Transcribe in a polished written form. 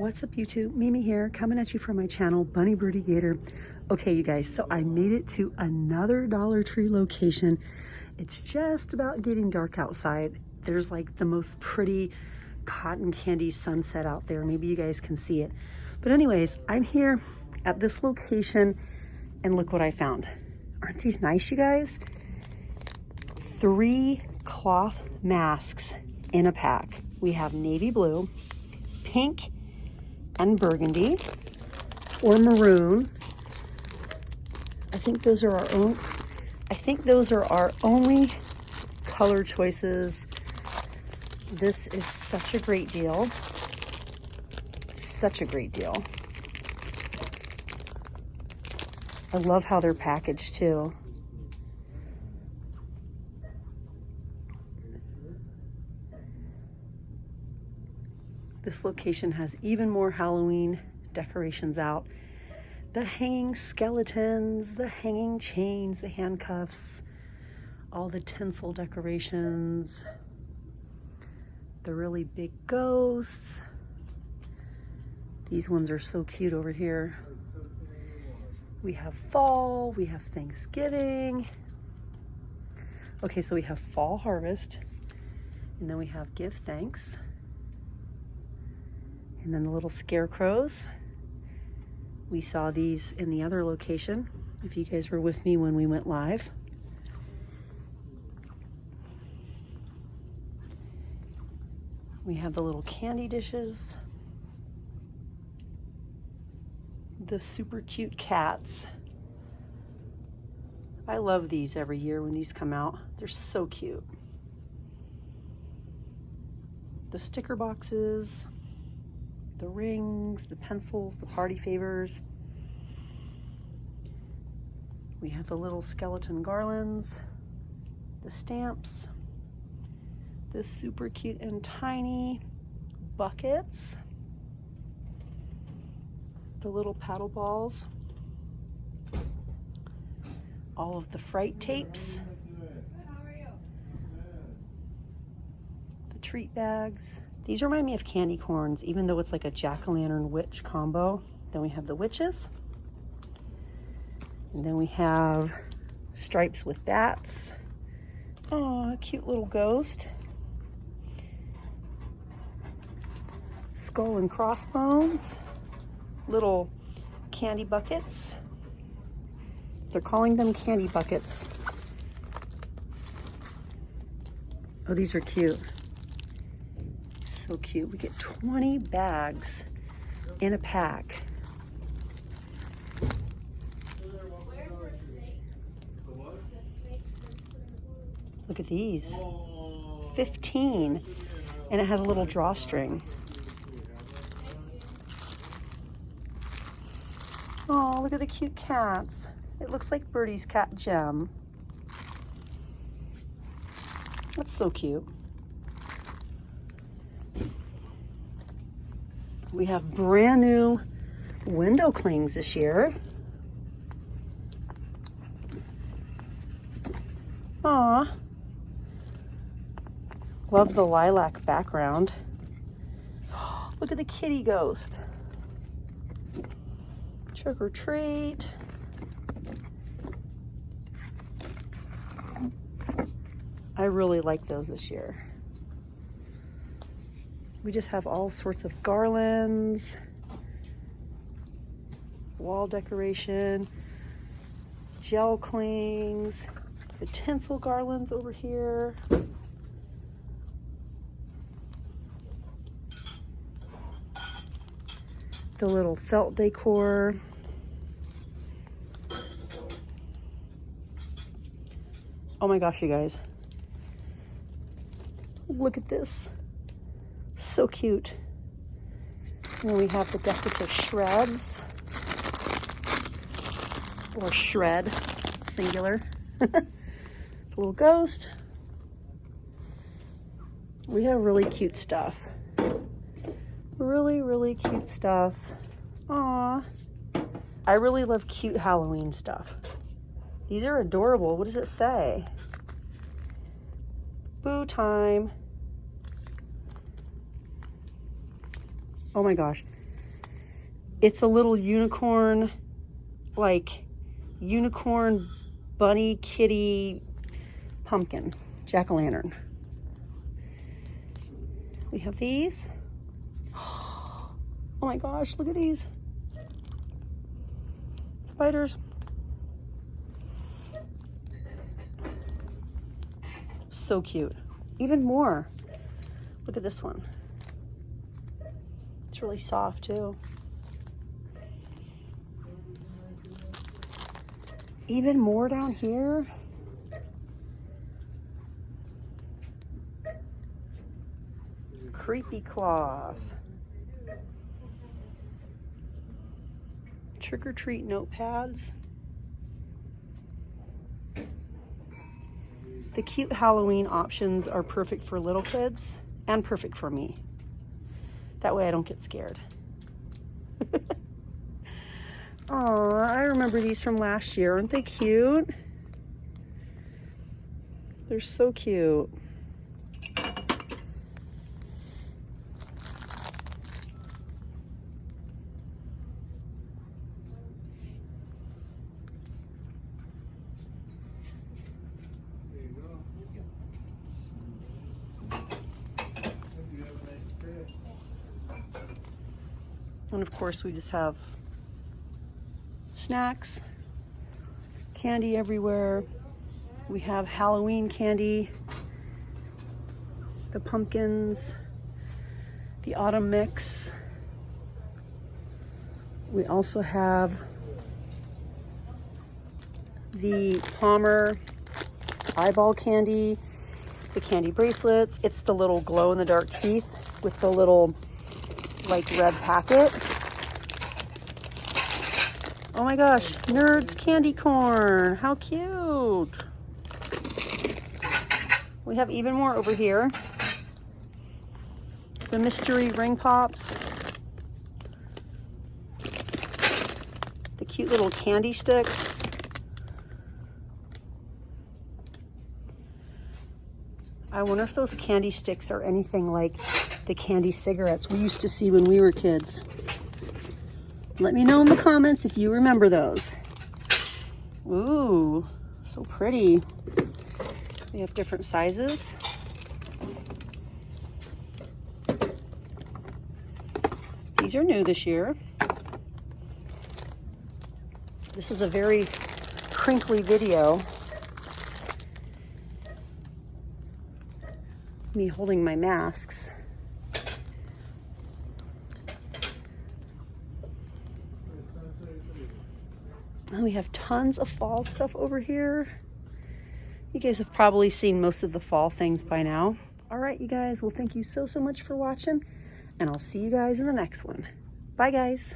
What's up YouTube? Mimi here, coming at you from my channel, Bunny Birdy Gator. Okay, you guys, so I made it to another Dollar Tree location. It's just about getting dark outside. There's like the most pretty cotton candy sunset out there. Maybe you guys can see it. But anyways, I'm here at this location and look what I found. Aren't these nice, you guys? 3 cloth masks in a pack. We have navy blue, pink, and burgundy or maroon. I think those are our only color choices. This is such a great deal. Such a great deal. I love how they're packaged too. This location has even more Halloween decorations out. The hanging skeletons, the hanging chains, the handcuffs, all the tinsel decorations, the really big ghosts. These ones are so cute over here. We have fall, we have Thanksgiving. Okay, so we have fall harvest, and then we have give thanks. And then the little scarecrows. We saw these in the other location, if you guys were with me when we went live. We have the little candy dishes. The super cute cats. I love these every year when these come out. They're so cute. The sticker boxes. The rings, the pencils, the party favors. We have the little skeleton garlands, the stamps, the super cute and tiny buckets, the little paddle balls, all of the fright tapes, the treat bags. These remind me of candy corns, even though it's like a jack-o'-lantern witch combo. Then we have the witches. And then we have stripes with bats. Oh, cute little ghost. Skull and crossbones. Little candy buckets. They're calling them candy buckets. Oh, these are cute. So cute. We get 20 bags in a pack. Look at these. 15. And it has a little drawstring. Oh, look at the cute cats. It looks like Birdy's cat Gem. That's so cute. We have brand new window clings this year. Aw. Love the lilac background. Look at the kitty ghost. Trick or treat. I really like those this year. We just have all sorts of garlands, wall decoration, gel clings, the tinsel garlands over here. The little felt decor. Oh my gosh, you guys. Look at this. So cute. And then we have the decorative shreds, or shred, singular. The little ghost. We have really cute stuff. Really, really cute stuff. Aw. I really love cute Halloween stuff. These are adorable. What does it say? Boo time. Oh my gosh. It's a little unicorn, like unicorn bunny kitty pumpkin, jack-o'-lantern. We have these. Oh my gosh, look at these. Spiders. So cute. Even more. Look at this one. It's really soft too. Even more down here. Creepy cloth. Trick or treat notepads. The cute Halloween options are perfect for little kids and perfect for me. That way I don't get scared. Oh, I remember these from last year. Aren't they cute? They're so cute. And of course we just have snacks, candy everywhere. We have Halloween candy, the pumpkins, the autumn mix. We also have the Palmer eyeball candy, the candy bracelets. It's the little glow-in-the-dark teeth with the little like red packet. Oh my gosh, Nerds candy corn, how cute. We have even more over here. The mystery ring pops. The cute little candy sticks. I wonder if those candy sticks are anything like the candy cigarettes we used to see when we were kids. Let me know in the comments if you remember those. Ooh, so pretty. They have different sizes. These are new this year. This is a very crinkly video. Me holding my masks. And we have tons of fall stuff over here. You guys have probably seen most of the fall things by now. All right, you guys. Well, thank you so much for watching, and I'll see you guys in the next one. Bye, guys.